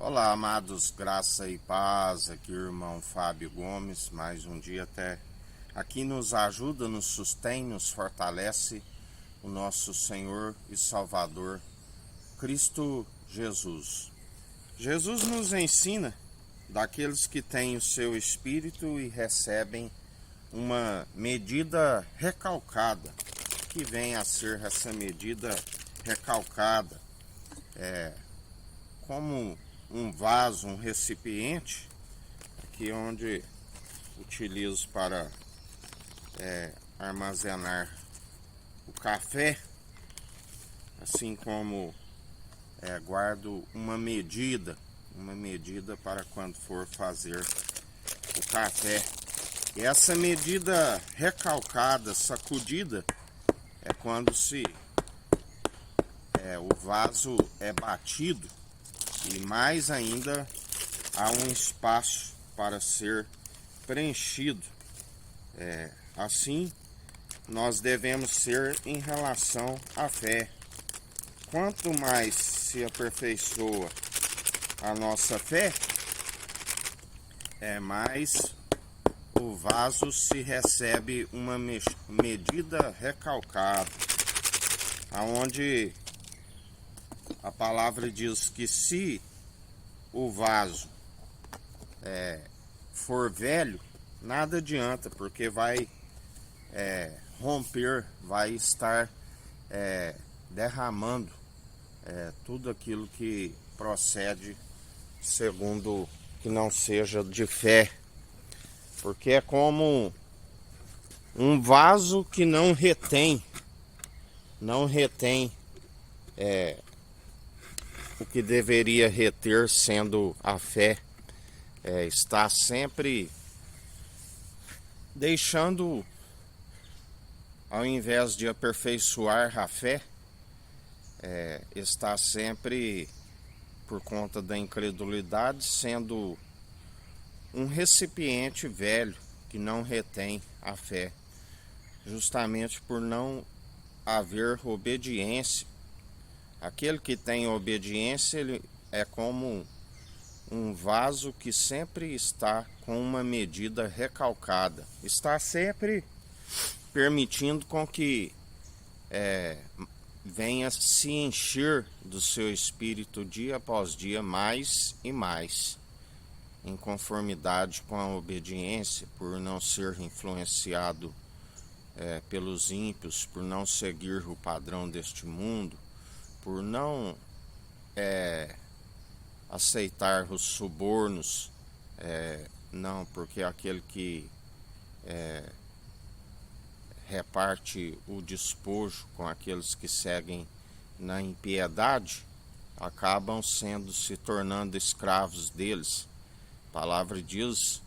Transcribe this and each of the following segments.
Olá, amados, graça e paz, aqui o irmão Fábio Gomes, mais um dia até aqui nos ajuda, nos sustém, nos fortalece o nosso Senhor e Salvador, Cristo Jesus. Jesus nos ensina daqueles que têm o seu Espírito e recebem uma medida recalcada, que vem a ser essa medida recalcada, como um vaso, um recipiente, aqui onde utilizo para armazenar o café, assim como guardo uma medida para quando for fazer o café. E essa medida recalcada, sacudida, é quando o vaso é batido e mais ainda há um espaço para ser preenchido. Assim, nós devemos ser em relação à fé. Quanto mais se aperfeiçoa a nossa fé, mais o vaso se recebe uma medida recalcada, aonde a palavra diz que se o vaso for velho, nada adianta, porque vai romper, vai estar derramando tudo aquilo que procede segundo que não seja de fé, porque é como um vaso que não retém o que deveria reter, sendo a fé. Está sempre deixando, ao invés de aperfeiçoar a fé, está sempre, por conta da incredulidade, sendo um recipiente velho que não retém a fé, justamente por não haver obediência. Aquele que tem obediência, ele é como um vaso que sempre está com uma medida recalcada, está sempre permitindo com que venha se encher do seu espírito dia após dia, mais e mais, em conformidade com a obediência, por não ser influenciado pelos ímpios, por não seguir o padrão deste mundo, por não aceitar os subornos, não, porque aquele que reparte o despojo com aqueles que seguem na impiedade, acabam se tornando escravos deles. A palavra diz,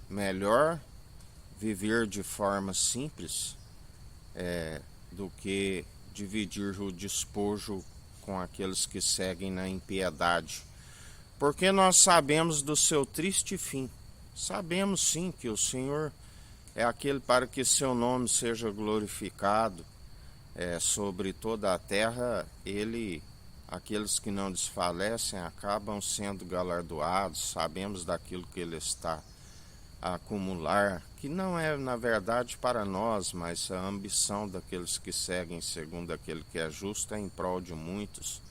melhor viver de forma simples do que dividir o despojo com aqueles que seguem na impiedade, porque nós sabemos do seu triste fim. Sabemos sim que o Senhor é aquele para que seu nome seja glorificado sobre toda a terra. Aqueles que não desfalecem acabam sendo galardoados. Sabemos daquilo que ele está a acumular, que não é na verdade para nós, mas a ambição daqueles que seguem segundo aquele que é justo é em prol de muitos,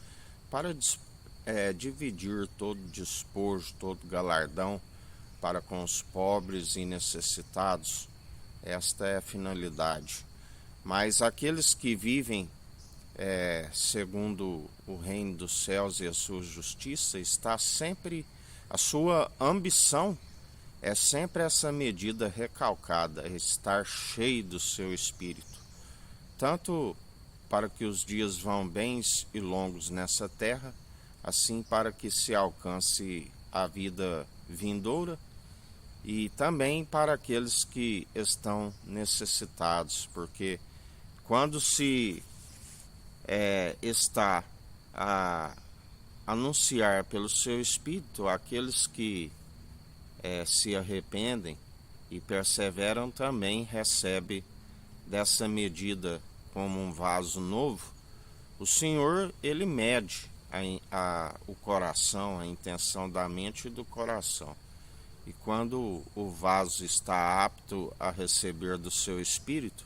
para dividir todo despojo, todo galardão para com os pobres e necessitados. Esta é a finalidade. Mas aqueles que vivem segundo o reino dos céus e a sua justiça, está sempre, a sua ambição é sempre essa medida recalcada, estar cheio do seu espírito, tanto para que os dias vão bens e longos nessa terra, assim para que se alcance a vida vindoura, e também para aqueles que estão necessitados, porque quando se está a anunciar pelo seu Espírito aqueles que se arrependem e perseveram, também recebe dessa medida como um vaso novo. O Senhor, ele mede o coração, a intenção da mente e do coração. E quando o vaso está apto a receber do seu espírito,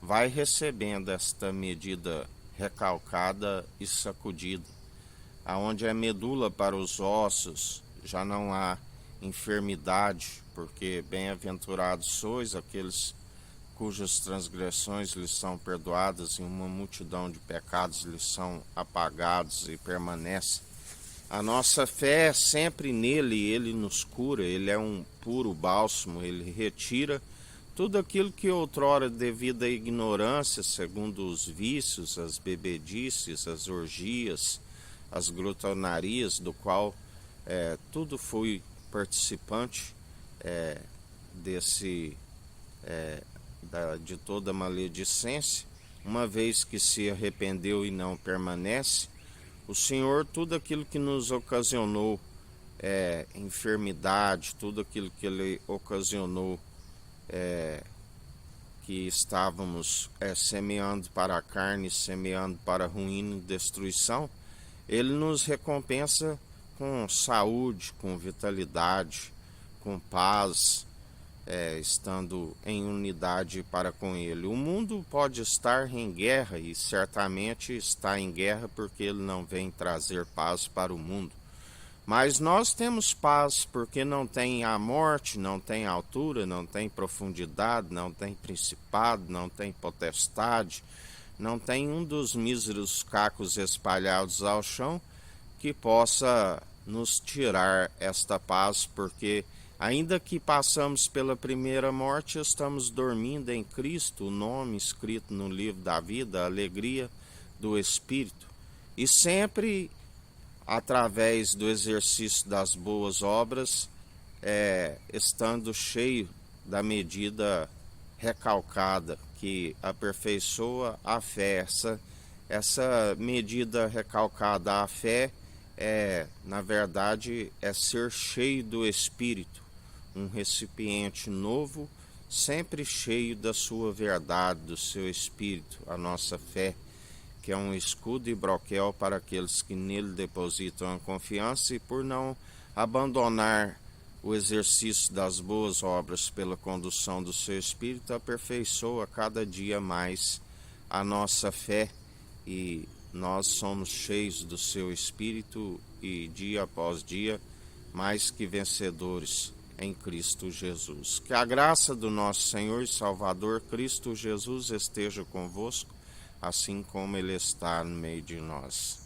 vai recebendo esta medida recalcada e sacudida. Aonde é medula para os ossos, já não há enfermidade, porque bem-aventurados sois aqueles cujas transgressões lhes são perdoadas e uma multidão de pecados lhes são apagados e permanecem. A nossa fé é sempre nele, ele nos cura, ele é um puro bálsamo, ele retira tudo aquilo que outrora, devido à ignorância, segundo os vícios, as bebedices, as orgias, as glutonarias, do qual tudo fui participante de toda maledicência, uma vez que se arrependeu e não permanece, o Senhor, tudo aquilo que nos ocasionou enfermidade, tudo aquilo que Ele ocasionou que estávamos semeando para a carne, semeando para a ruína e destruição, Ele nos recompensa com saúde, com vitalidade, com paz, estando em unidade para com Ele. O mundo pode estar em guerra e certamente está em guerra porque Ele não vem trazer paz para o mundo. Mas nós temos paz porque não tem a morte, não tem altura, não tem profundidade, não tem principado, não tem potestade, não tem um dos míseros cacos espalhados ao chão que possa nos tirar esta paz, porque ainda que passamos pela primeira morte, estamos dormindo em Cristo, o nome escrito no livro da vida, a alegria do Espírito. E sempre através do exercício das boas obras, estando cheio da medida recalcada que aperfeiçoa a fé. Essa medida recalcada à fé na verdade, é ser cheio do Espírito, um recipiente novo, sempre cheio da sua verdade, do seu Espírito, a nossa fé, que é um escudo e broquel para aqueles que nele depositam a confiança, e por não abandonar o exercício das boas obras pela condução do seu Espírito, aperfeiçoa cada dia mais a nossa fé, e nós somos cheios do seu Espírito e dia após dia mais que vencedores em Cristo Jesus. Que a graça do nosso Senhor e Salvador Cristo Jesus esteja convosco, assim como Ele está no meio de nós.